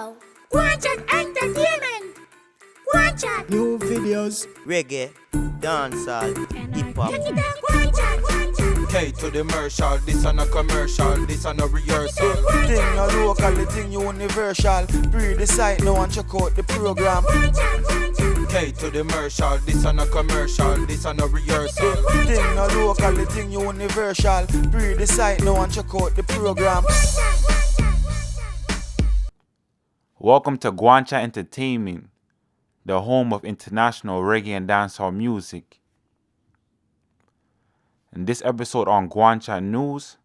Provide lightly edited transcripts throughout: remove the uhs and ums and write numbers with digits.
radio. Gwan entertainment. Gwan chat. New videos. Reggae, dancehall, hip-hop. Check it out. Gwan chat. K to the commercial, this a no commercial, this a no rehearsal. Thing no local, the thing universal. Breathe the site now and check out the program. K to the commercial, this a no commercial, this a no rehearsal. Thing no local, the thing universal. Breathe the site now and check out the program. Welcome to Gwan Entertainment, the home of international reggae and dancehall music. In this episode on Gwan News,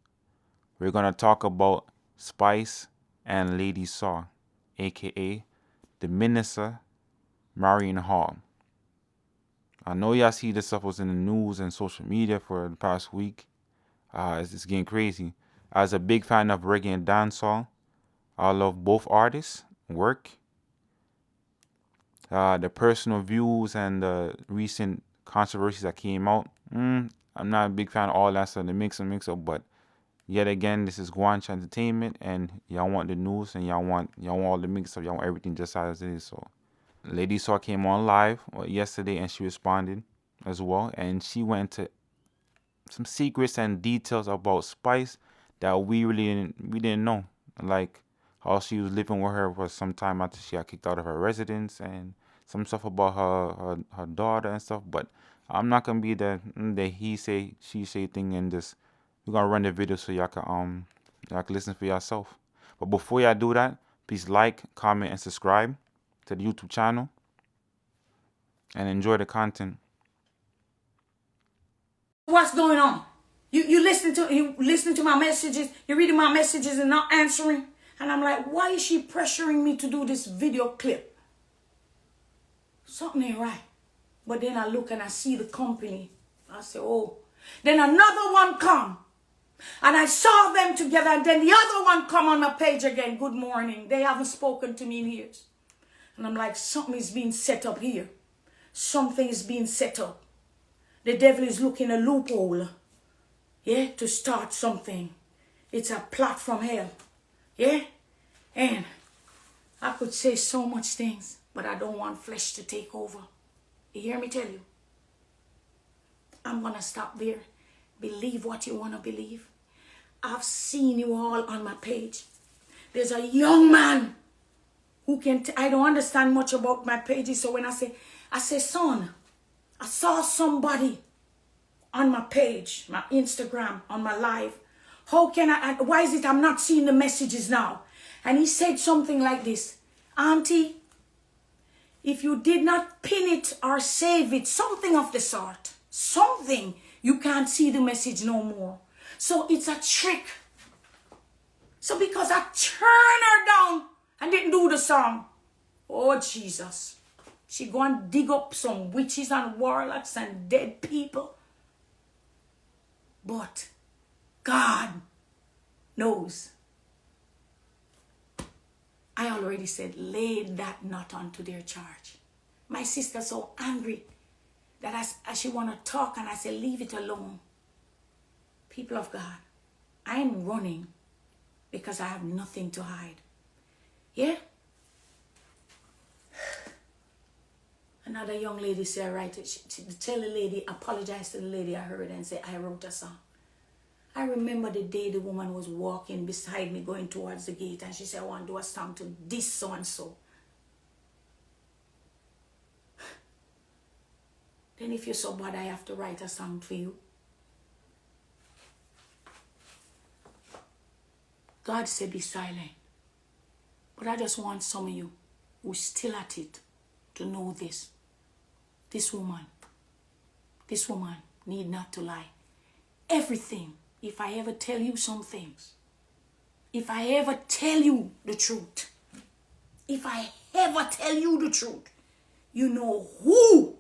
we're going to talk about Spice and Lady Saw, aka the Minister, Marion Hall. I know y'all see this stuff was in the news and social media for the past week. It's getting crazy. As a big fan of reggae and dancehall, I love both artists' work. The personal views and the recent controversies that came out, I'm not a big fan of all that stuff, the mix up, but yet again, this is Gwan Entertainment, and y'all want the news, and y'all want all the mix up, y'all want everything just as it is. So Lady Saw came on live yesterday, and she responded as well, and she went into some secrets and details about Spice that we didn't know, like how she was living with her for some time after she got kicked out of her residence, and some stuff about her daughter and stuff. But I'm not gonna be the he say she say thing in this. We're gonna run the video so y'all can listen for yourself. But before y'all do that, please like, comment, and subscribe to the YouTube channel, and enjoy the content. What's going on? You listen to my messages, you're reading my messages and not answering. And I'm like, why is she pressuring me to do this video clip? Something ain't right. But then I look and I see the company. I say, oh. Then another one come. And I saw them together. And then the other one come on my page again. Good morning. They haven't spoken to me in years. And I'm like, something is being set up here. Something is being set up. The devil is looking a loophole. Yeah, to start something. It's a plot from hell. Yeah? And I could say so much things, but I don't want flesh to take over. You hear me tell you? I'm going to stop there. Believe what you want to believe. I've seen you all on my page. There's a young man who can, I don't understand much about my pages. So when I say, son, I saw somebody on my page, my Instagram, on my live. Why is it I'm not seeing the messages now? And he said something like this, Auntie, if you did not pin it or save it, something of the sort, something, you can't see the message no more. So it's a trick. So because I turned her down and didn't do the song, oh Jesus, she go and dig up some witches and warlocks and dead people. But God knows. I already said, lay that not onto their charge. My sister's so angry that as she want to talk, and I say, leave it alone. People of God, I am running because I have nothing to hide. Yeah? Another young lady said, right, she tell the lady, apologize to the lady I heard and say, I wrote a song. I remember the day the woman was walking beside me going towards the gate, and she said, I want to do a song to this so-and-so. Then if you're so bad, I have to write a song for you. God said be silent. But I just want some of you who's still at it to know this. This woman need not to lie. Everything. If I ever tell you some things, if I ever tell you the truth, you know who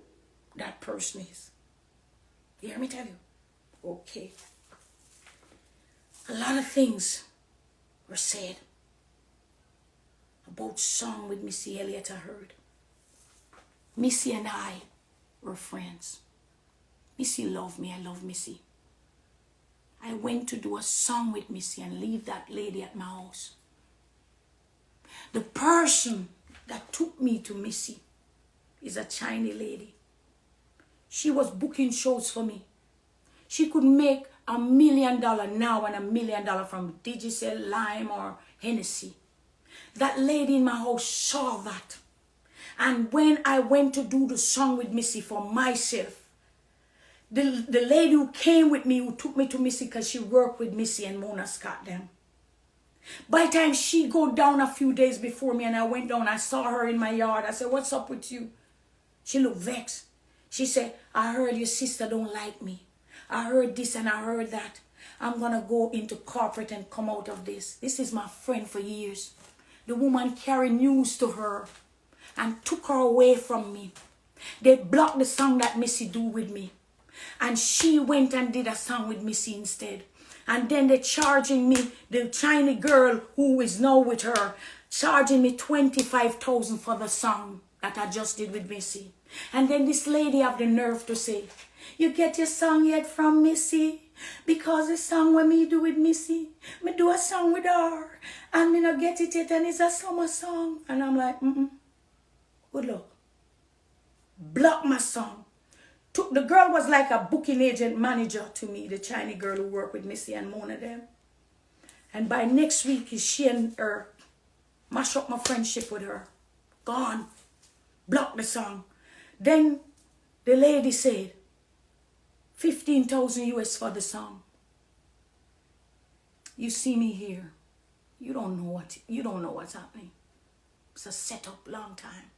that person is. You hear me tell you? Okay. A lot of things were said about song with Missy Elliott I heard. Missy and I were friends. Missy loved me, I love Missy. I went to do a song with Missy and leave that lady at my house. The person that took me to Missy is a Chinese lady. She was booking shows for me. She could make $1 million now and $1 million from Digicel, Lime, or Hennessy. That lady in my house saw that. And when I went to do the song with Missy for myself, the lady who came with me, who took me to Missy because she worked with Missy and Mona Scott then. By the time she go down a few days before me and I went down, I saw her in my yard. I said, what's up with you? She looked vexed. She said, I heard your sister don't like me. I heard this and I heard that. I'm going to go into corporate and come out of this. This is my friend for years. The woman carried news to her and took her away from me. They blocked the song that Missy do with me. And she went and did a song with Missy instead. And then they're charging me, the Chinese girl who is now with her, charging me $25,000 for the song that I just did with Missy. And then this lady have the nerve to say, you get your song yet from Missy? Because the song when me do with Missy, me do a song with her. And me not get it yet and it's a summer song. And I'm like, good luck. Block my song. The girl was like a booking agent manager to me, the Chinese girl who worked with Missy and Mona them. And by next week, she and her mash up my friendship with her. Gone. Block the song. Then the lady said, 15,000 US for the song. You see me here. You don't know what's happening. It's a setup, long time.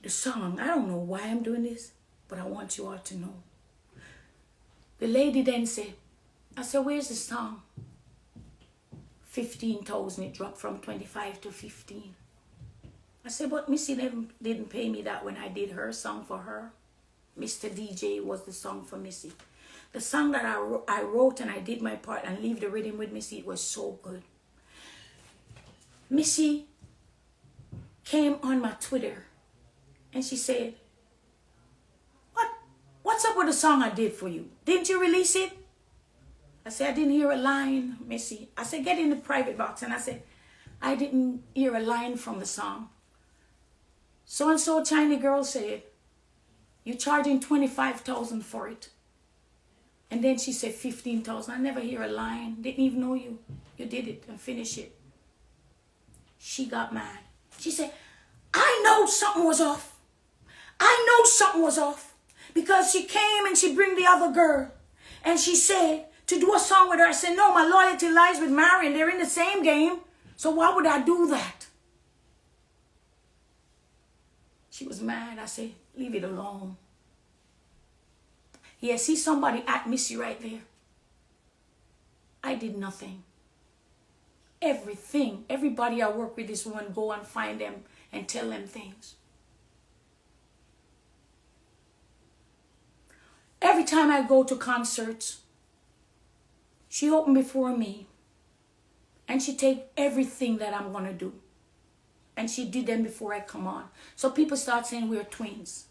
The song, I don't know why I'm doing this, but I want you all to know. The lady then said, I said, where's the song? 15,000, it dropped from 25 to 15. I said, but Missy didn't pay me that when I did her song for her. Mr. DJ was the song for Missy. The song that I wrote and I did my part and leave the rhythm with Missy, it was so good. Missy came on my Twitter and she said, what's up with the song I did for you? Didn't you release it? I said, I didn't hear a line, Missy. I said, get in the private box. And I said, I didn't hear a line from the song. So-and-so Chinese girl said, you're charging 25,000 for it. And then she said 15,000. I never hear a line. Didn't even know you. You did it and finished it. She got mad. She said, I know something was off. I know something was off. Because she came and she bring the other girl. And she said, to do a song with her. I said, no, my loyalty lies with Marion. They're in the same game. So why would I do that? She was mad. I said, leave it alone. Yeah, see somebody at Missy right there. I did nothing. Everything. Everybody I work with this woman, go and find them and tell them things. Every time I go to concerts, she opened before me and she take everything that I'm going to do. And she did them before I come on. So people start saying we're twins.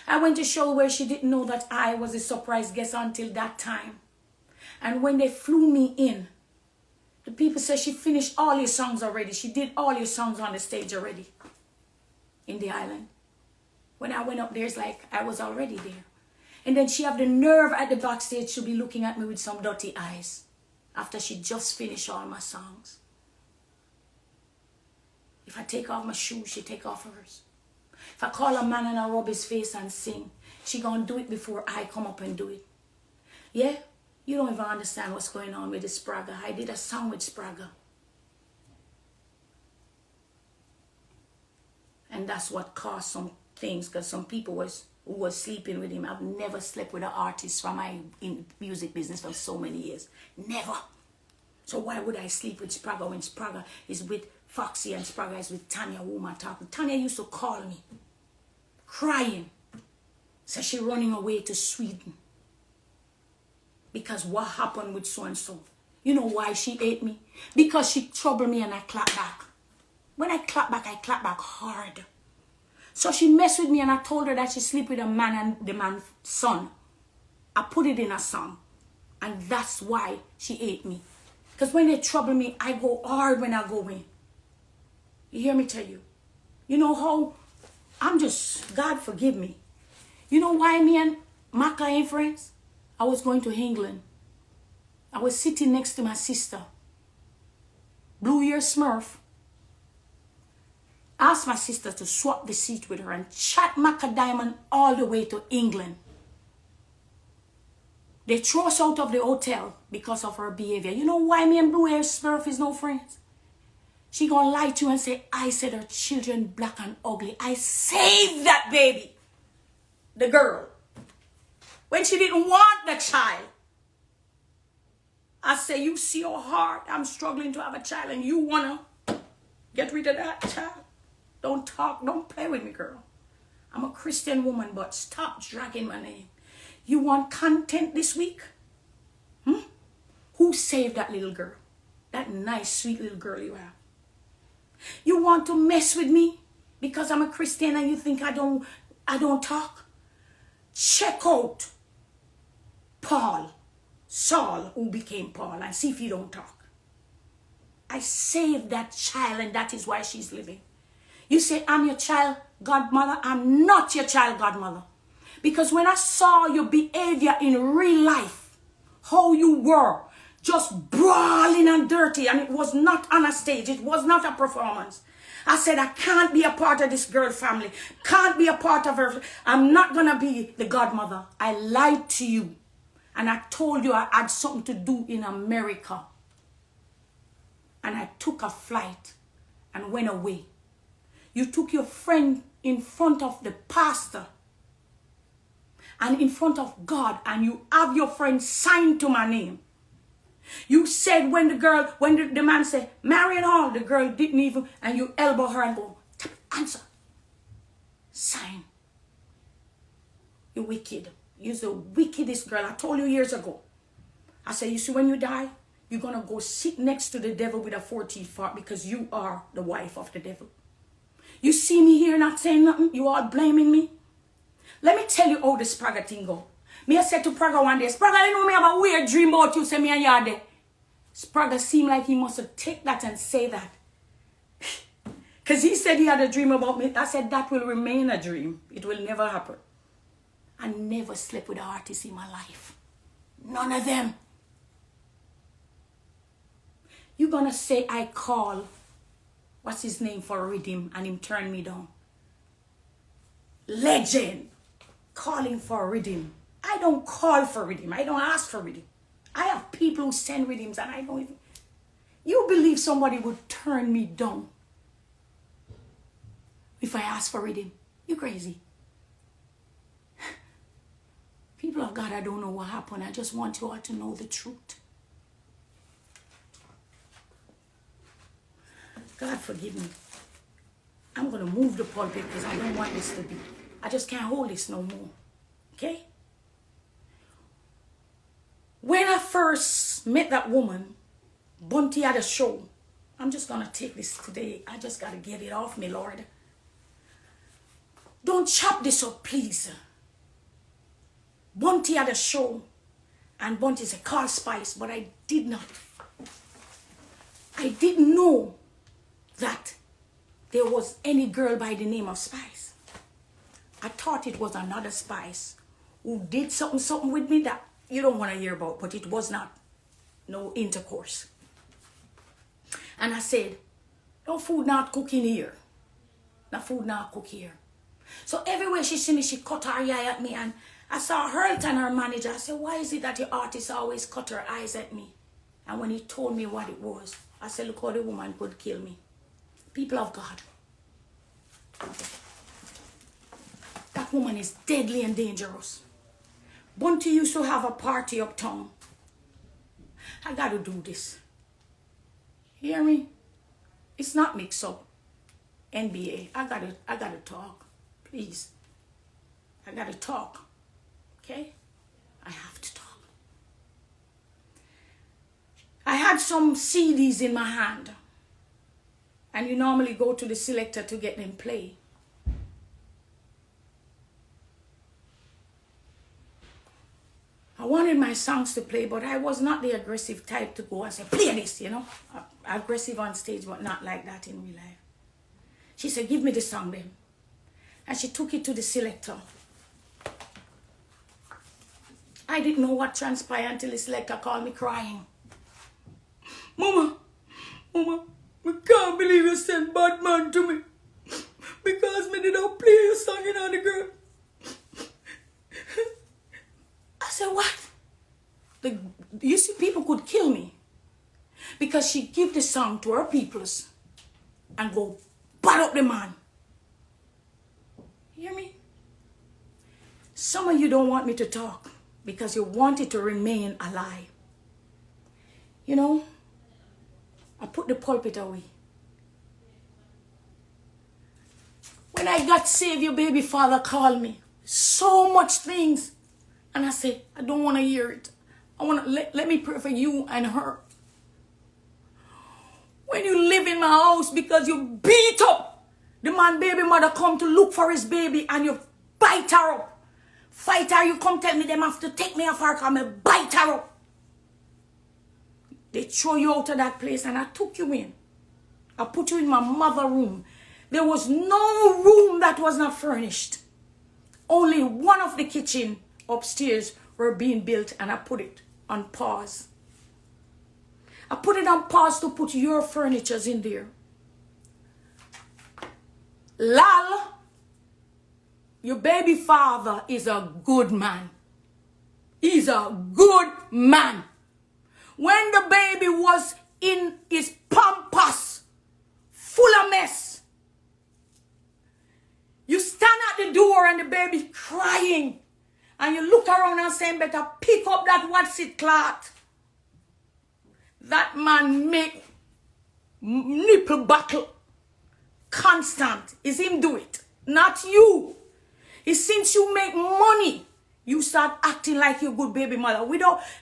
I went to a show where she didn't know that I was a surprise guest until that time. And when they flew me in, the people said she finished all your songs already. She did all your songs on the stage already in the island. When I went up there, it's like I was already there. And then she had the nerve at the backstage to be looking at me with some dirty eyes after she just finished all my songs. If I take off my shoes, she take off hers. If I call a man and I rub his face and sing, she gonna do it before I come up and do it. Yeah? You don't even understand what's going on with the Spraga. I did a song with Spraga. And that's what caused some things, because some people who was sleeping with him. I've never slept with an artist from my music business for so many years. Never. So why would I sleep with Spraga when Spraga is with Foxy and Spraga is with Tanya, woman talking? Tanya used to call me, crying. So she running away to Sweden. Because what happened with so-and-so? You know why she ate me? Because she troubled me and I clap back. When I clap back hard. So she messed with me and I told her that she sleep with a man and the man's son. I put it in a song. And that's why she ate me. Because when they trouble me, I go hard when I go in. You hear me tell you? You know how I'm just, God forgive me. You know why me and Maka ain't friends? I was going to England. I was sitting next to my sister. Blue Year Smurf. Asked my sister to swap the seat with her and chat Maka Diamond all the way to England. They threw us out of the hotel because of her behavior. You know why me and Blue Year Smurf is no friends? She gonna lie to you and say, I said her children black and ugly. I saved that baby. The girl. When she didn't want the child. I say, you see how hard I'm struggling to have a child and you wanna get rid of that child? Don't talk, don't play with me, girl. I'm a Christian woman, but stop dragging my name. You want content this week? Who saved that little girl? That nice, sweet little girl you have. You want to mess with me because I'm a Christian and you think I don't talk? Check out Saul, who became Paul, and see if you don't talk. I saved that child and that is why she's living. You say, I'm your child godmother. I'm not your child godmother. Because when I saw your behavior in real life, how you were, just brawling and dirty, and it was not on a stage, it was not a performance. I said, I can't be a part of this girl family, can't be a part of her. I'm not going to be the godmother. I lied to you, and I told you I had something to do in America. And I took a flight and went away. You took your friend in front of the pastor and in front of God, and you have your friend signed to my name. You said when the man said, Marion Hall, the girl didn't even, and you elbow her and go, answer. Sign. You're wicked. You're the wickedest girl. I told you years ago. I said, you see, when you die, you're going to go sit next to the devil with a 4-teeth fork because you are the wife of the devil. You see me here not saying nothing? You all blaming me? Let me tell you how the Spraga thing go. Me I said to Spraga one day, Spraga, you know me have a weird dream about you, say me and you are there. Spraga seemed like he must have take that and say that. Because he said he had a dream about me. I said that will remain a dream. It will never happen. I never slept with an artist in my life. None of them. You're going to say I call, what's his name, for a rhythm and him turn me down. Legend. Calling for a rhythm. I don't call for rhythm. I don't ask for rhythm. I have people who send rhythms and I don't even... You believe somebody would turn me down if I ask for rhythm? You're crazy. People of God, I don't know what happened. I just want you all to know the truth. God forgive me. I'm going to move the pulpit because I don't want this to be. I just can't hold this no more. Okay? When I first met that woman, Bunty had a show. I'm just going to take this today. I just got to get it off me, Lord. Don't chop this up, please. Bunty had a show. And Bunty said, call Spice. But I did not. I didn't know that there was any girl by the name of Spice. I thought it was another Spice who did something with me that you don't want to hear about, but it was not no intercourse. And I said, no food not cooking here. No food not cook here. So everywhere she see me, she cut her eye at me, and I saw her and her manager. I said, why is it that your artist always cut her eyes at me? And when he told me what it was, I said, look how the woman could kill me. People of God. That woman is deadly and dangerous. Bunty used to have a party uptown. I got to do this. Hear me? It's not mix up. NBA. I gotta talk. Please. I gotta talk. Okay? I have to talk. I had some CDs in my hand. And you normally go to the selector to get them play. I wanted my songs to play, but I was not the aggressive type to go and say, play this, you know. Aggressive on stage, but not like that in real life. She said, give me the song then. And she took it to the selector. I didn't know what transpired until the selector called me crying. Mama, I can't believe you sent bad man to me. Because me did not play your song in on the girl. I said, what? You see, people could kill me. Because she give the song to her peoples and go bad up the man. You hear me? Some of you don't want me to talk because you want it to remain a lie. You know, I put the pulpit away. When I got saved, your baby father called me. So much things. And I said, I don't want to hear it. I want to let me pray for you and her. When you live in my house because you beat up the man baby mother come to look for his baby and you bite her up. Fight her, you come tell me them have to take me off her come and bite her up. They throw you out of that place and I took you in. I put you in my mother room. There was no room that was not furnished. Only one of the kitchen upstairs were being built and I put it on pause. I put it on pause to put your furnitures in there. Lal, your baby father is a good man. He's a good man. When the baby was in his pampas, full of mess, you stand at the door and the baby crying. And you look around and say, better pick up that what's it cloth. That man make nipple buckle constant. Is him do it, not you. It's since you make money, you start acting like your good baby mother.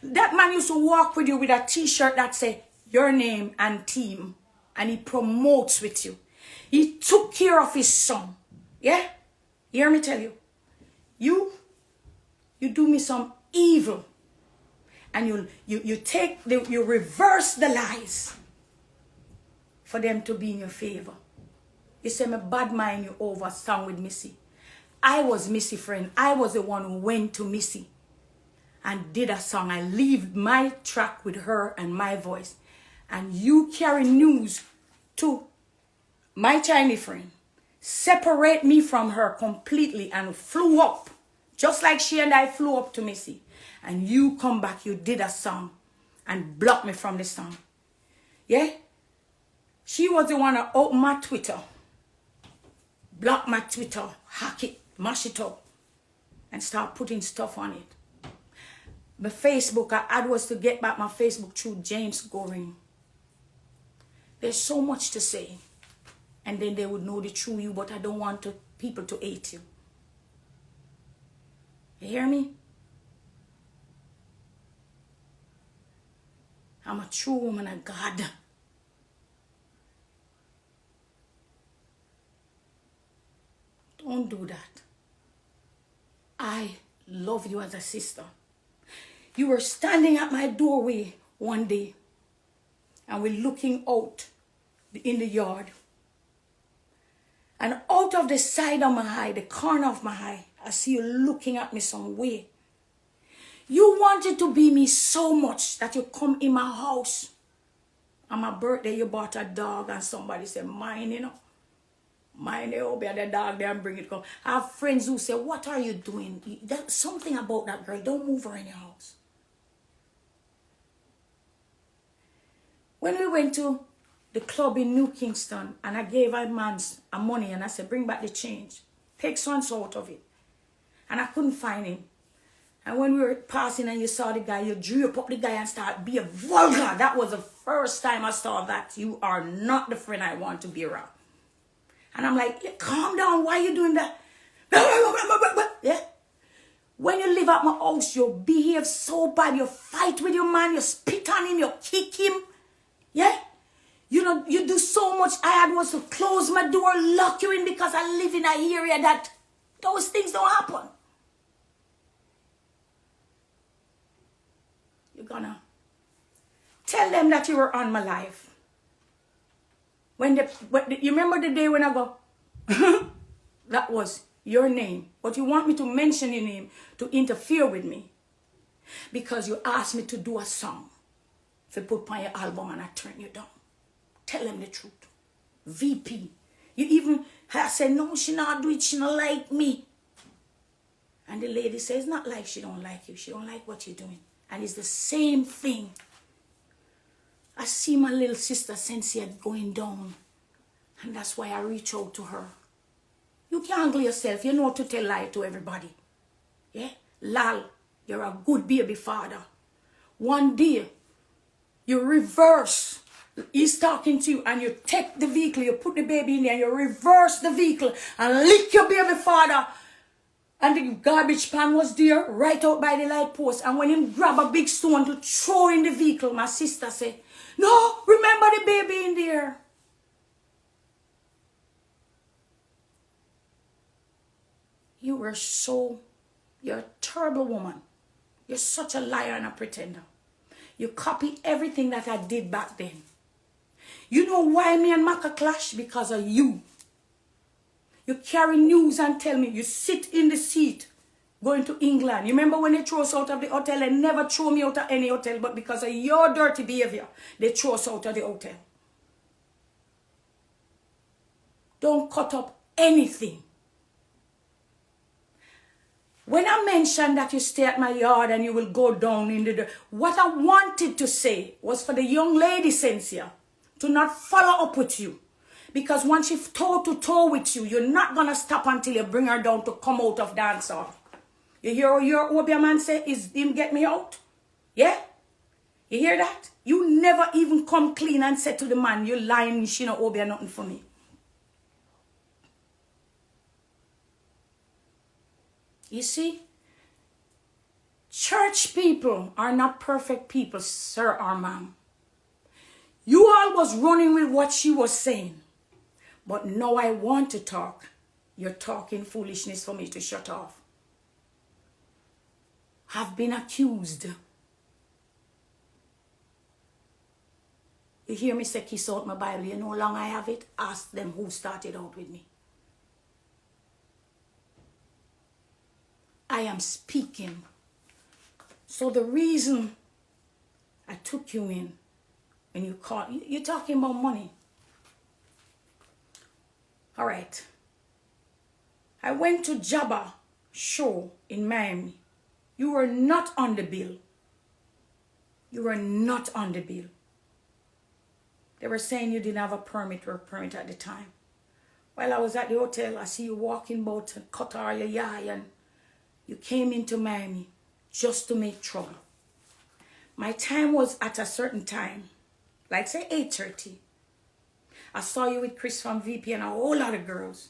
That man used to walk with you with a t-shirt that say your name and team. And he promotes with you. He took care of his son. Yeah? You hear me tell you? You do me some evil. And you reverse the lies for them to be in your favor. You say, my bad mind you over song with Missy. I was Missy friend. I was the one who went to Missy and did a song. I leave my track with her and my voice. And you carry news to my Chinese friend. Separate me from her completely and flew up. Just like she and I flew up to Missy. And you come back, you did a song and blocked me from the song. Yeah? She was the one that opened my Twitter. Block my Twitter, hack it, mash it up. And start putting stuff on it. My Facebook, I had was to get back my Facebook through James Goring. There's so much to say. And then they would know the true you, but I don't want people to hate you. You hear me? I'm a true woman of God. Don't do that. I love you as a sister. You were standing at my doorway one day and we're looking out in the yard. And out of the side of my eye, the corner of my eye, I see you looking at me some way. You wanted to be me so much that you come in my house. On my birthday, you bought a dog and somebody said, mine, you know. Mine, they will be the dog there and bring it. Come. I have friends who say, what are you doing? There's something about that girl. Don't move her in your house. When we went to the club in New Kingston and I gave a man money and I said, bring back the change. Take some out of it. And I couldn't find him. And when we were passing and you saw the guy, you drew up the guy and started being vulgar. That was the first time I saw that. You are not the friend I want to be around. And I'm like, yeah, calm down. Why are you doing that? Yeah. When you live at my house, you behave so bad. You fight with your man. You spit on him. You kick him. Yeah. You know, you do so much. I had was to close my door, lock you in because I live in an area that those things don't happen. you're gonna tell them that you were on my life. You remember the day when I go, that was your name. But you want me to mention your name to interfere with me. Because you asked me to do a song. If you put on your album and I turn you down. Tell them the truth. VP. You even, I said, no, she not do it, she not like me. And the lady says, not like she don't like you. She don't like what you're doing. And it's the same thing. I see my little sister Cynthia going down. And that's why I reach out to her. You can't handle yourself. You know to tell lie to everybody. Yeah? Lal, you're a good baby father. One day, you reverse. He's talking to you and you take the vehicle, you put the baby in there, and you reverse the vehicle and lick your baby father. And the garbage pan was there right out by the light post. And when him grab a big stone to throw in the vehicle, my sister said, no, remember the baby in there. You're a terrible woman. You're such a liar and a pretender. You copy everything that I did back then. You know why me and Maka clash? Because of you. You carry news and tell me. You sit in the seat going to England. You remember when they throw us out of the hotel? They never throw me out of any hotel, but because of your dirty behavior, they throw us out of the hotel. Don't cut up anything. When I mentioned that you stay at my yard and you will go down in the dirt, what I wanted to say was for the young lady, Cynthia, to not follow up with you. Because once she's toe-to-toe with you, you're not going to stop until you bring her down to come out of dancehall. You hear your Obia man say, is him get me out? Yeah? You hear that? You never even come clean and say to the man, you lying, she no Obia nothing for me. You see, church people are not perfect people, sir or ma'am. You all was running with what she was saying. But now I want to talk. You're talking foolishness for me to shut off. Have been accused. You hear me say kiss out my Bible. You know how long I have it? Ask them who started out with me. I am speaking. So the reason I took you in, when you call, you're talking about money. All right. I went to Jabba show in Miami. You were not on the bill. You were not on the bill. They were saying you didn't have a permit or a permit at the time. While I was at the hotel, I see you walking about Qatar, and you came into Miami just to make trouble. My time was at a certain time, like say 8:30. I saw you with Chris from VP and a whole lot of girls.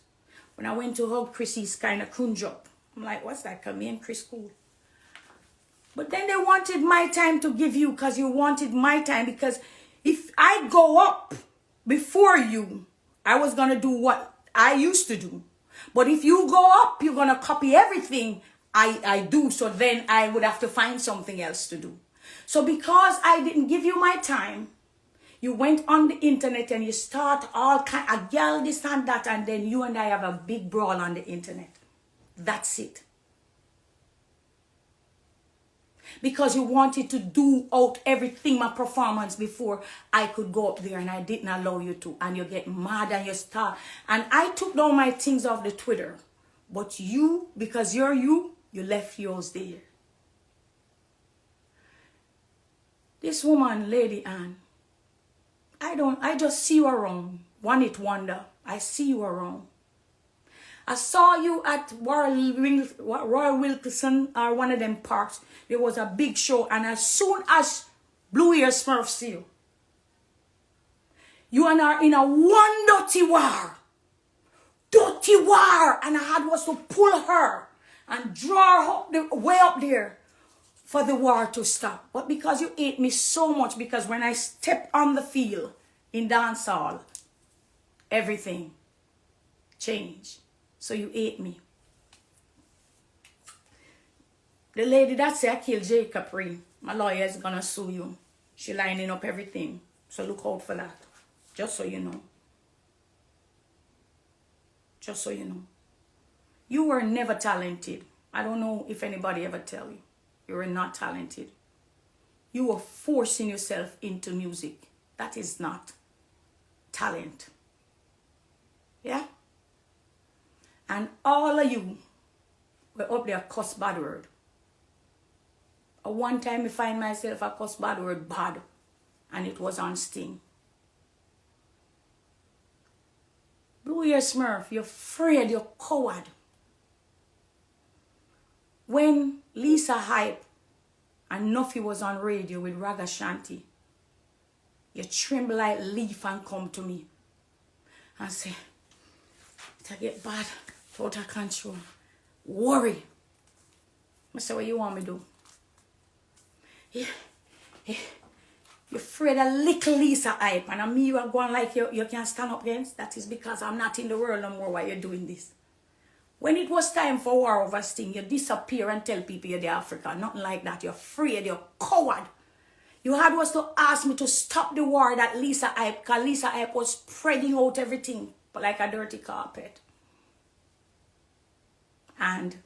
When I went to hug Chris, he's kind of cringe up. I'm like, what's that? Cause me and Chris cool. But then they wanted my time to give you because you wanted my time. Because if I go up before you, I was going to do what I used to do. But if you go up, you're going to copy everything I do. So then I would have to find something else to do. So because I didn't give you my time, you went on the internet and you start all kind of girl this and that. And then you and I have a big brawl on the internet. That's it. Because you wanted to do out everything, my performance, before I could go up there, and I didn't allow you to. And you get mad and you start. And I took down my things off the Twitter. But you, because you're you left yours there. This woman, Lady Anne, I just see you around. One hit wonder. I see you around. I saw you at Royal Wilkinson or one of them parks. There was a big show, and as soon as Blue Ear Smurf see you, you and I are in a one dirty war. Dirty war. And I had was to pull her and draw her up way up there for the war to stop. But because you hate me so much, because when I step on the field in dancehall, everything changed. So you hate me. The lady that said I killed Jacob Ring, My lawyer is gonna sue you. She lining up everything. So look out for that. Just so you know. Just so you know. You were never talented. I don't know if anybody ever tell you. You were not talented. You were forcing yourself into music. That is not talent. Yeah? And all of you were up there cuss bad word. One time I find myself a cuss bad word bad. And it was on Sting. Blue Ear Smurf, you're afraid, you're coward. When Lisa Hype and Nuffy was on radio with Raga Shanti, you tremble like leaf and come to me and say, to get bad, out of control, worry. I say, what you want me to do? You're afraid of little Lisa Hype and me you are going like you can't stand up against? That is because I'm not in the world no more while you're doing this. When it was time for war over Sting, you disappear and tell people you're the Africa. Nothing like that. You're afraid. You're coward. You had was to ask me to stop the war that Lisa Hype, because Lisa Hype was spreading out everything like a dirty carpet. And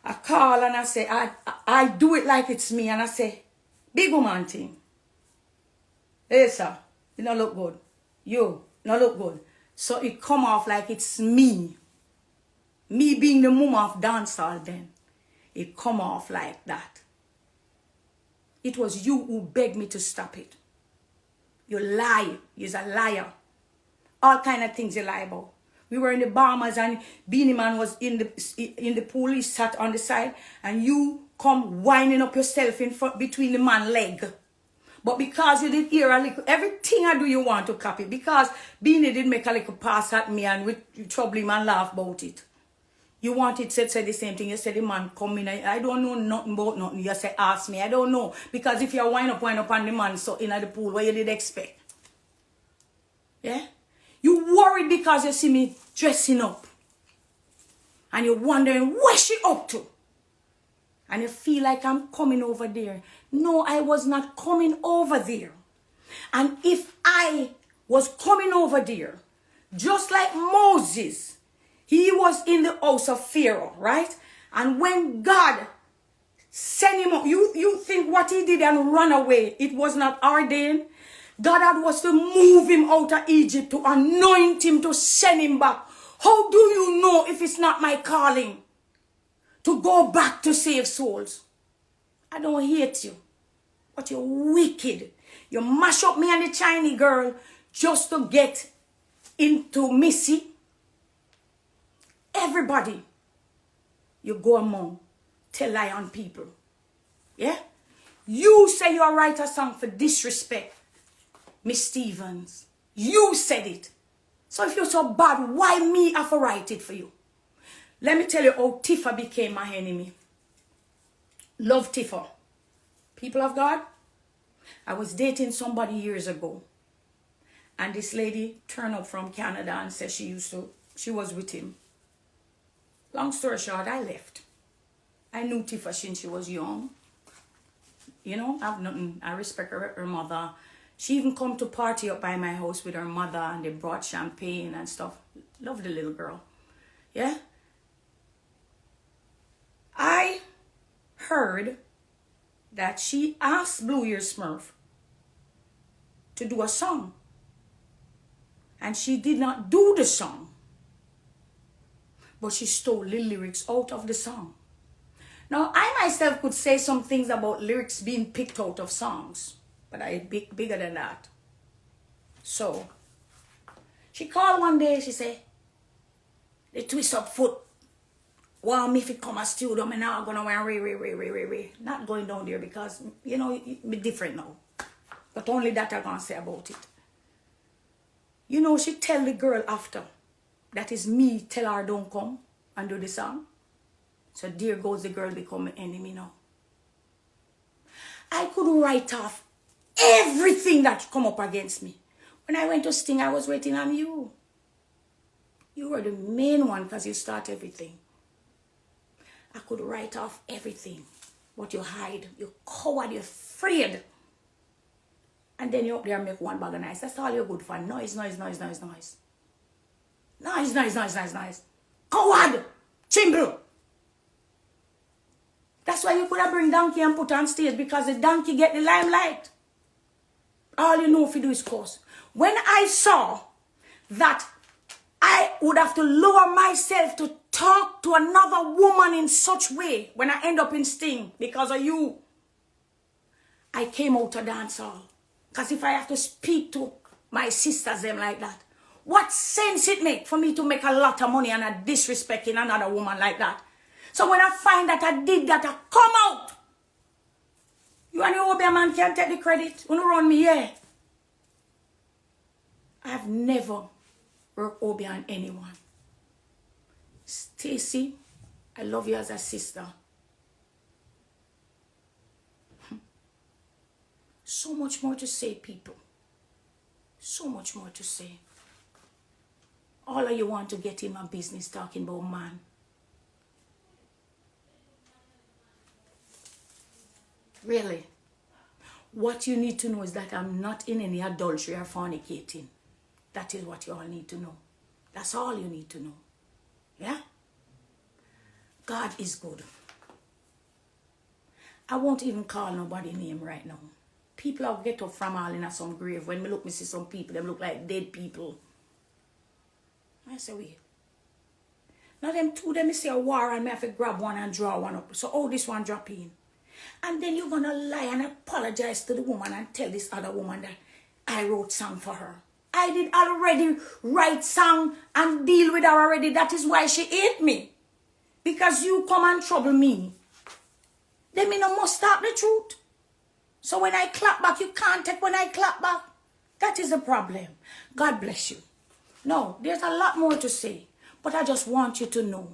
I call and I say, I do it like it's me. And I say, big woman thing. Hey, sir, you don't look good. You don't look good. So it come off like it's me. Me being the mum of dancehall then. It come off like that. It was you who begged me to stop it. You lie. You're a liar. All kind of things you lie about. We were in the Bahamas and Beanie Man was in the pool. He sat on the side and you come winding up yourself in front between the man leg. But because you did hear a little, everything I do you want to copy. Because Beanie did make a little pass at me and with trouble him and laugh about it. You wanted to say the same thing. You said the man come in. I don't know nothing about nothing. You say ask me. I don't know. Because if you wind up on the man so in the pool, what you did expect? Yeah? You worried because you see me dressing up. And you're wondering where she up to. And you feel like I'm coming over there. No, I was not coming over there. And if I was coming over there, just like Moses, he was in the house of Pharaoh, right? And when God sent him up, you think what he did and run away, it was not ordained? God had was to move him out of Egypt, to anoint him, to send him back. How do you know if it's not my calling to go back to save souls? I don't hate you, but you're wicked. You mash up me and the Chinese girl just to get into Missy. Everybody you go among tell lie on people. Yeah? You say you write a song for disrespect, Miss Stevens. You said it. So if you're so bad, why me have to write it for you? Let me tell you how Tifa became my enemy. Love Tifa. People of God, I was dating somebody years ago. And this lady turned up from Canada and said she was with him. Long story short, I left. I knew Tifa since she was young. You know, I have nothing. I respect her mother. She even come to party up by my house with her mother and they brought champagne and stuff. Love the little girl. Yeah? I heard that she asked Blue Ear Smurf to do a song. And she did not do the song. But she stole the lyrics out of the song. Now, I myself could say some things about lyrics being picked out of songs. But I'm bigger than that. So, she called one day, she said, the twist up foot. Well, me if it come a studio, I'm not going to wear not going down there because, you know, it's different now. But only that I'm going to say about it. You know, she tell the girl after, that is me, tell her don't come and do the song. So there goes the girl become an enemy now. I could write off everything that come up against me. When I went to Sting, I was waiting on you. You were the main one because you start everything. I could write off everything. But you hide. You coward. You're afraid. And then you up there and make one bag of noise. That's all you're good for. Noise, noise, noise, noise, noise. Noise, noise, noise, noise, noise. Coward. Chimble. That's why you could have bring donkey and put on stage, because the donkey get the limelight. All you know if you do is curse. When I saw that I would have to lower myself to talk to another woman in such way when I end up in Sting because of you, I came out of dancehall. Because if I have to speak to my sisters them like that, what sense it make for me to make a lot of money and I disrespecting another woman like that? So when I find that I did that, I come out. You and your Obia man can't take the credit. You don't run me, yeah. I've never worked Obia on anyone. Stacy, I love you as a sister. So much more to say, people. So much more to say. All of you want to get in my business talking about man. Really? What you need to know is that I'm not in any adultery or fornicating. That is what you all need to know. That's all you need to know. Yeah? God is good. I won't even call nobody name right now. People have get up from all in some grave. When me see some people, them look like dead people. I say, wait. Now them two, them see a war and me have to grab one and draw one up. So, oh, this one drop in. And then you're going to lie and apologize to the woman and tell this other woman that I wrote song for her. I did already write song and deal with her already. That is why she hate me. Because you come and trouble me. Then me no must stop the truth. So when I clap back, you can't take when I clap back. That is the problem. God bless you. No, there's a lot more to say. But I just want you to know.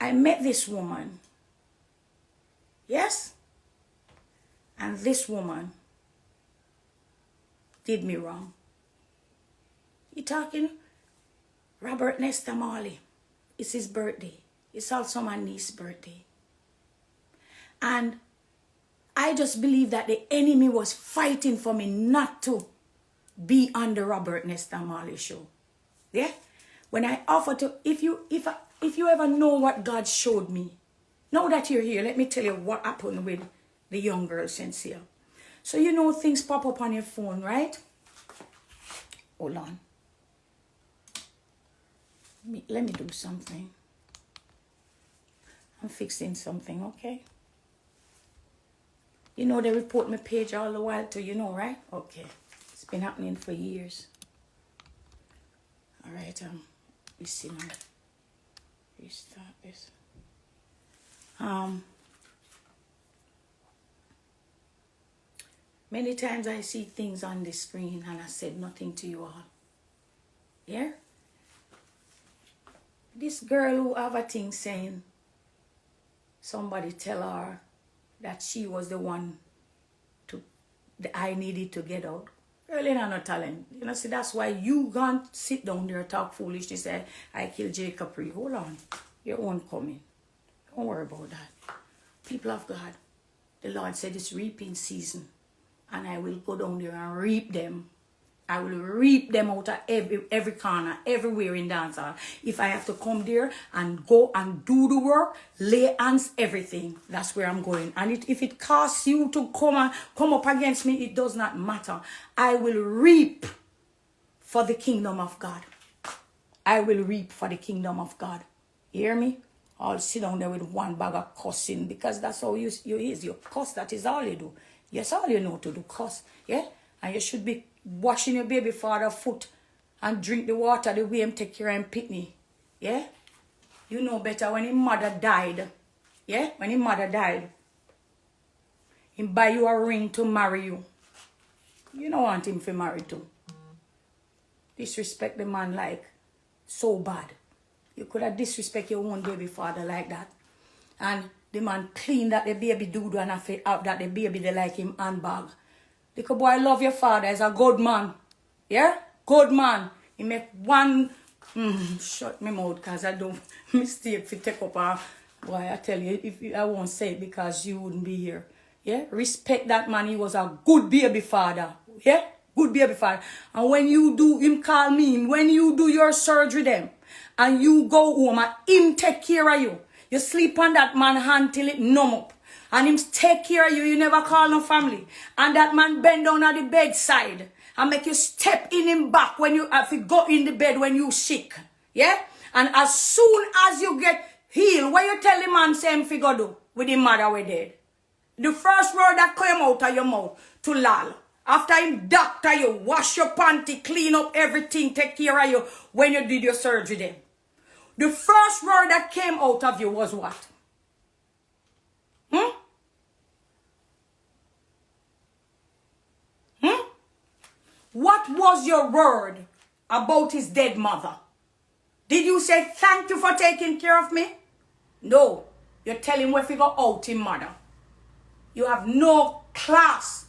I met this woman. Yes? And this woman did me wrong. You talking? Robert Nesta Marley. It's his birthday. It's also my niece's birthday. And I just believe that the enemy was fighting for me not to be on the Robert Nesta Marley show. Yeah? When I offer to, if you ever know what God showed me, now that you're here, let me tell you what happened with the young girl, Sincere. So you know things pop up on your phone, right? Hold on. Let me do something. I'm fixing something, okay? You know they report my page all the while too, you know, right? Okay. It's been happening for years. All right, we see now. Restart this. Many times I see things on the screen and I said nothing to you all. Yeah? This girl who have a thing saying somebody tell her that she was the one that I needed to get out. Girl, you know no talent. You know, see, that's why you can't sit down there and talk foolish to say, I killed J. Capri. Hold on. Your own coming. Don't worry about that. People of God, the Lord said it's reaping season. And I will go down there and reap them. I will reap them out of every corner, everywhere in dancehall. If I have to come there and go and do the work, lay hands, everything, that's where I'm going. And if it costs you to come up against me, it does not matter. I will reap for the kingdom of God. I will reap for the kingdom of God. You hear me? I'll sit down there with one bag of cussing because that's how you is. You cuss, that is all you do. Yes, all you know to do, cuss. Yeah? And you should be washing your baby father's foot and drink the water the way him take care of him pitney. Yeah? You know better when his mother died. Yeah? When his mother died. Him buy you a ring to marry you. You don't want him to marry too. Disrespect the man like so bad. You could have disrespect your own baby father like that. And the man clean that the baby do and out that the baby they like him handbag. Little boy love your father as a good man. Yeah? Good man. He make one shut me mouth because I don't mistake to take up Why, I tell you, I won't say it because you wouldn't be here. Yeah? Respect that man. He was a good baby father. Yeah? Good baby father. And when you do, him call me, when you do your surgery them, and you go home and him take care of you. You sleep on that man hand till it numb up. And him take care of you. You never call no family. And that man bend down at the bedside and make you step in him back when you have to go in the bed when you sick. Yeah? And as soon as you get healed, what you tell the man same figure do with the mother we dead? The first word that came out of your mouth to lal. After him doctor you, wash your panty, clean up everything, take care of you when you did your surgery then. The first word that came out of you was what? What was your word about his dead mother? Did you say thank you for taking care of me? No. You tell him where to go out him mother. You have no class.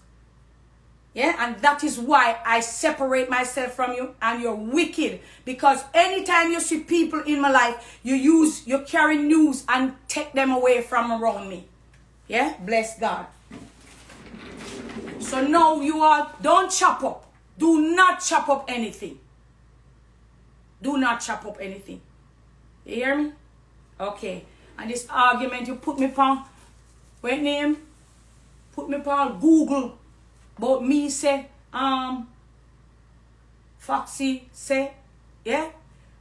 Yeah, and that is why I separate myself from you, and you're wicked. Because anytime you see people in my life, you carry news and take them away from around me. Yeah, bless God. So now you all don't chop up. Do not chop up anything. Do not chop up anything. You hear me? Okay. And this argument you put me upon, what name? Put me upon Google. But me say, Foxy say, yeah?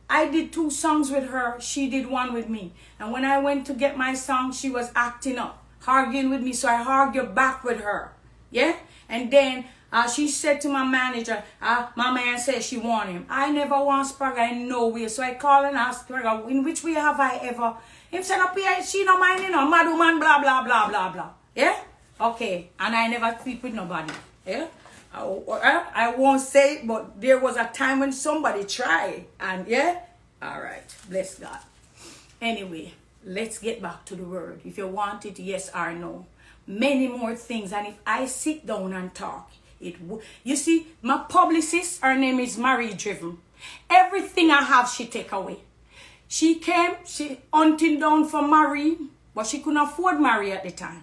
I did 2 songs with her. She did 1 with me. And when I went to get my song, she was acting up, arguing with me. So I argued back with her. Yeah? And then she said to my manager, my man said she want him. I never want Spragga in no way. So I called and asked Spragga, in which way have I ever? Him said, up here, she no mind, you know, mad woman, blah, blah, blah, blah, blah. Yeah? Okay. And I never speak with nobody. Yeah? I won't say it, but there was a time when somebody tried. And yeah? All right. Bless God. Anyway, let's get back to the word. If you want it, yes or no. Many more things. And if I sit down and talk, you see, my publicist, her name is Marie Driven. Everything I have, she take away. She hunting down for Marie, but she couldn't afford Marie at the time.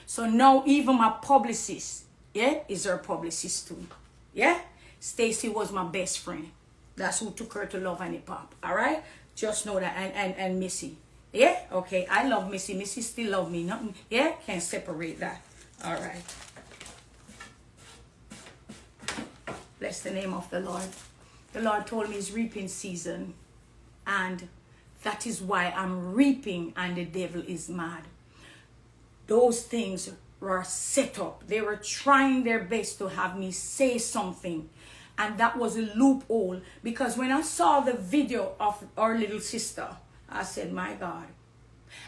So now even my publicist, yeah, is her publicist too. Yeah? Stacy was my best friend. That's who took her to Love and Hip Hop. All right? Just know that. And Missy. Yeah? Okay. I love Missy. Missy still love me. Nothing. Yeah? Can't separate that. All right. Bless the name of the Lord. The Lord told me it's reaping season. And that is why I'm reaping and the devil is mad. Those things were set up. They were trying their best to have me say something. And that was a loophole. Because when I saw the video of our little sister, I said, my God.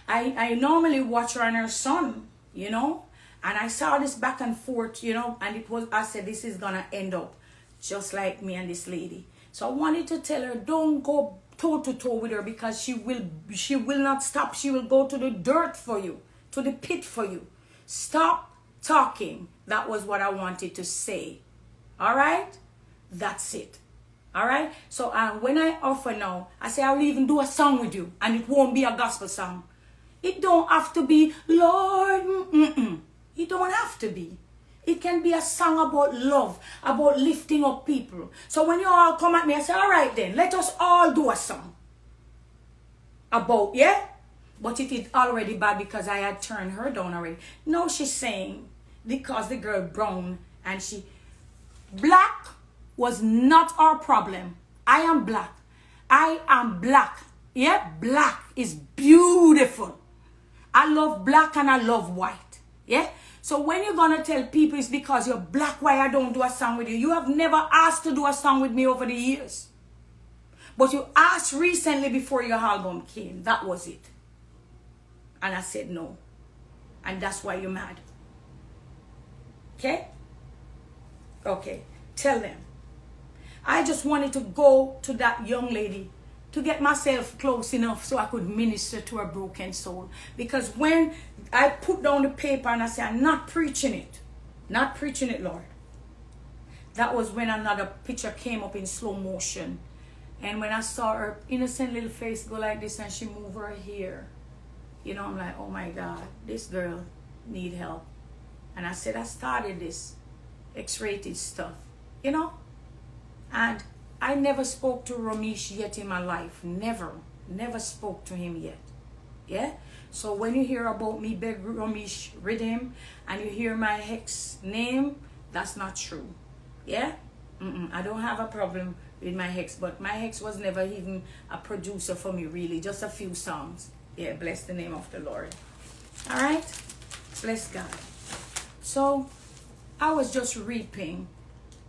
I normally watch her and her son, you know. And I saw this back and forth, you know. And I said, this is going to end up just like me and this lady. So I wanted to tell her, don't go toe to toe with her, because she will not stop. She will go to the dirt for you, to the pit for you. Stop talking. That was what I wanted to say. All right? That's it. All right? So when I offer now, I say I'll even do a song with you, and it won't be a gospel song. It don't have to be, Lord, It don't have to be. It can be a song about love, about lifting up people. So when you all come at me, I say, all right then, let us all do a song. About, yeah? But it is already bad because I had turned her down already. Now she's saying, because the girl brown and she... Black was not our problem. I am black. I am black. Yeah? Black is beautiful. I love black and I love white. Yeah? So when you're going to tell people it's because you're black why I don't do a song with you. You have never asked to do a song with me over the years. But you asked recently before your album came. That was it. And I said no. And that's why you're mad. Okay? Okay. Tell them. I just wanted to go to that young lady to get myself close enough so I could minister to her broken soul. Because when I put down the paper and I said, I'm not preaching it. Not preaching it, Lord. That was when another picture came up in slow motion. And when I saw her innocent little face go like this and she moved her hair. You know, I'm like, oh my God, this girl need help. And I said, I started this X-rated stuff, you know? And I never spoke to Ramesh yet in my life. Never spoke to him yet. Yeah? So when you hear about me beg Ramesh rhythm and you hear my hex name, that's not true. Yeah? I don't have a problem with my hex, but my hex was never even a producer for me, really. Just a few songs. Yeah, bless the name of the Lord. All right? Bless God. So I was just reaping,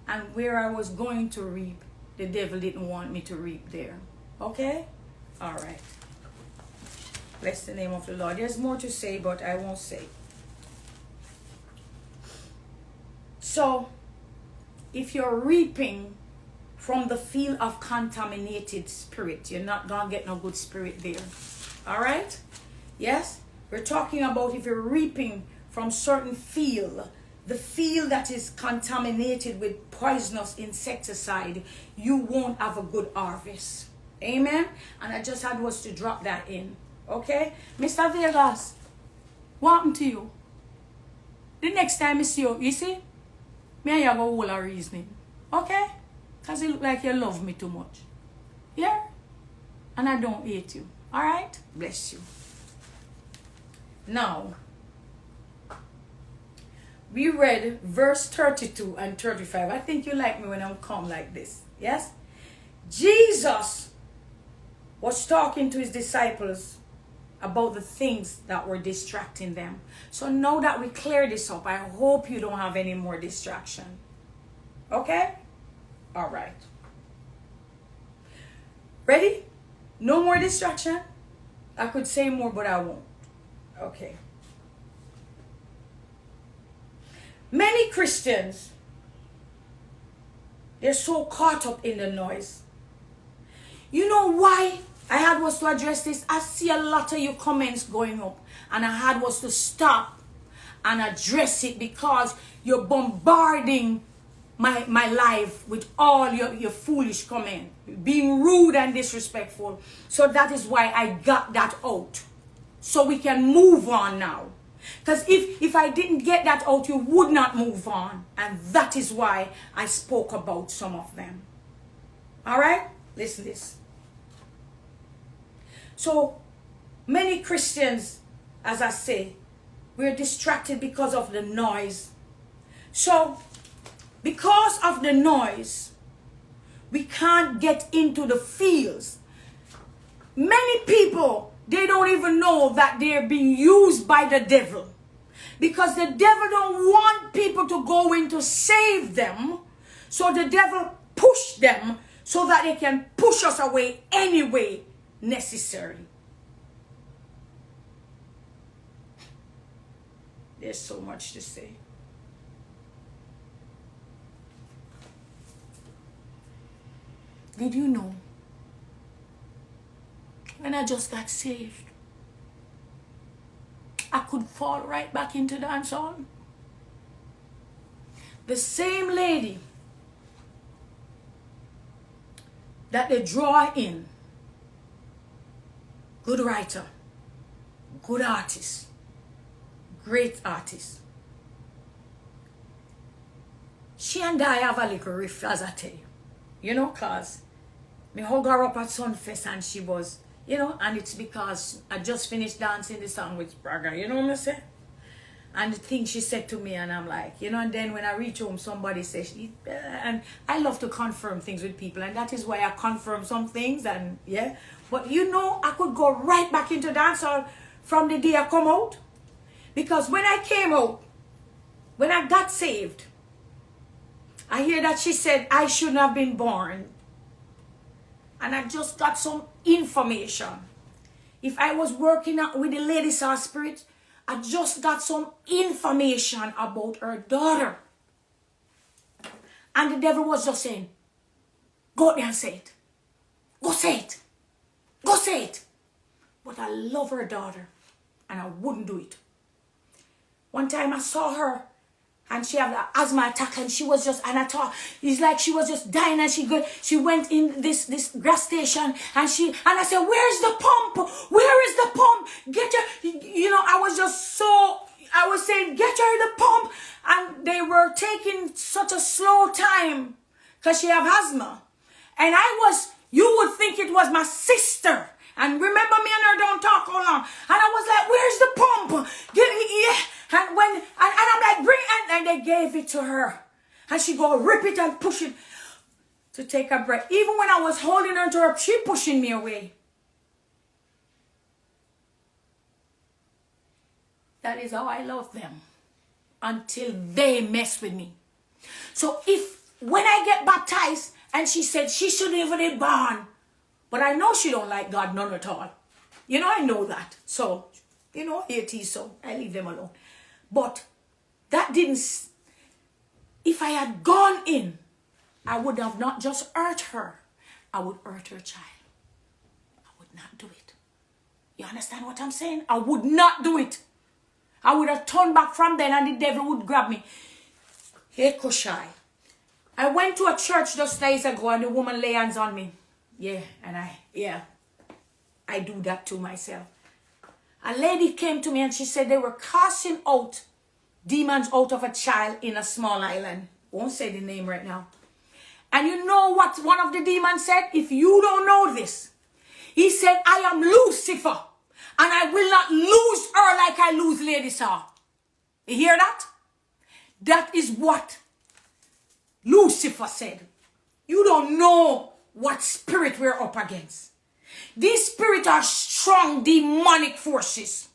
and where I was going to reap, the devil didn't want me to reap there. Okay? All right. Bless the name of the Lord. There's more to say, but I won't say. So, if you're reaping from the field of contaminated spirit, you're not going to get no good spirit there. All right? Yes? We're talking about if you're reaping from certain field, the field that is contaminated with poisonous insecticide, you won't have a good harvest. Amen? And I just had was to drop that in. Okay? Mr. Vegas, what happened to you? The next time I see you, you see? Me and you have a whole of reasoning. Okay? Because it look like you love me too much. Yeah? And I don't hate you. Alright? Bless you. Now, we read verse 32 and 35. I think you like me when I'm calm like this. Yes? Jesus was talking to his disciples about the things that were distracting them. So now that we clear this up, I hope you don't have any more distraction. Okay? All right. Ready? No more distraction? I could say more, but I won't. Okay. Many Christians, they're so caught up in the noise. You know why I had was to address this? I see a lot of your comments going up, and I had was to stop and address it because you're bombarding my life with all your foolish comment, being rude and disrespectful. So that is why I got that out, so we can move on now. Because if I didn't get that out, you would not move on. And that is why I spoke about some of them. All right? Listen to this. So, many Christians, as I say, we're distracted because of the noise. So, because of the noise, we can't get into the fields. Many people, they don't even know that they're being used by the devil. Because the devil don't want people to go in to save them. So the devil push them so that they can push us away any way necessary. There's so much to say. Did you know? When I just got saved, I could fall right back into dancehall. The same lady that they draw in, good writer, good artist, great artist. She and I have a little rift, as I tell you. You know, cause me hug her up at Sunfest and she was, you know, and it's because I just finished dancing the song with Braga, you know what I'm saying? And the thing she said to me, and I'm like, you know, and then when I reach home, somebody says, and I love to confirm things with people, and that is why I confirm some things, and yeah. But you know, I could go right back into dancehall from the day I come out. Because when I came out, when I got saved, I hear that she said I shouldn't have been born. And I just got some information. If I was working out with the Lady Saw Spirit, I just got some information about her daughter. And the devil was just saying, go there and say it. Go say it. Go say it. But I love her daughter, and I wouldn't do it. One time I saw her, And she had an asthma attack, and she was just, and I thought, it's like she was just dying, and she went in this gas station, and I said, where's the pump? Where is the pump? Get her, I was saying, get her the pump. And they were taking such a slow time, because she have asthma. And you would think it was my sister. And remember, me and her don't talk all long. And I was like, where's the pump? And I'm like, bring it. And they gave it to her. And she go rip it and push it to take a breath. Even when I was holding her to her, she pushing me away. That is how I love them. Until they mess with me. So when I get baptized, and she said she shouldn't even be born. But I know she don't like God none at all. I know that. So, it is so. I leave them alone. But that didn't... If I had gone in, I would have not just hurt her. I would hurt her child. I would not do it. You understand what I'm saying? I would not do it. I would have turned back from then and the devil would grab me. Hey, Koshai. I went to a church just days ago and the woman lay hands on me. Yeah, and I do that to myself. A lady came to me and she said they were casting out demons out of a child in a small island. Won't say the name right now. And you know what one of the demons said? If you don't know this, he said, I am Lucifer and I will not lose her like I lose Lady Saw. You hear that? That is what Lucifer said. You don't know what spirit we're up against. These spirits are strong demonic forces.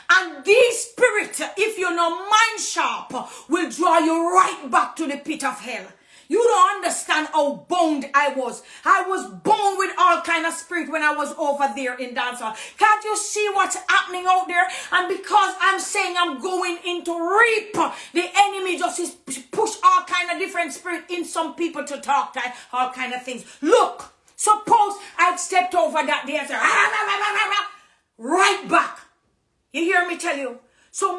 And these spirits, if you're not mind sharp, will draw you right back to the pit of hell. You don't understand how bound I was. I was bound with all kind of spirit when I was over there in Dancehall. Can't you see what's happening out there? And because I'm saying I'm going in to reap, the enemy just is push all kind of different spirit in some people to talk to all kind of things. Look, suppose I stepped over that day and said, right back. You hear me tell you? So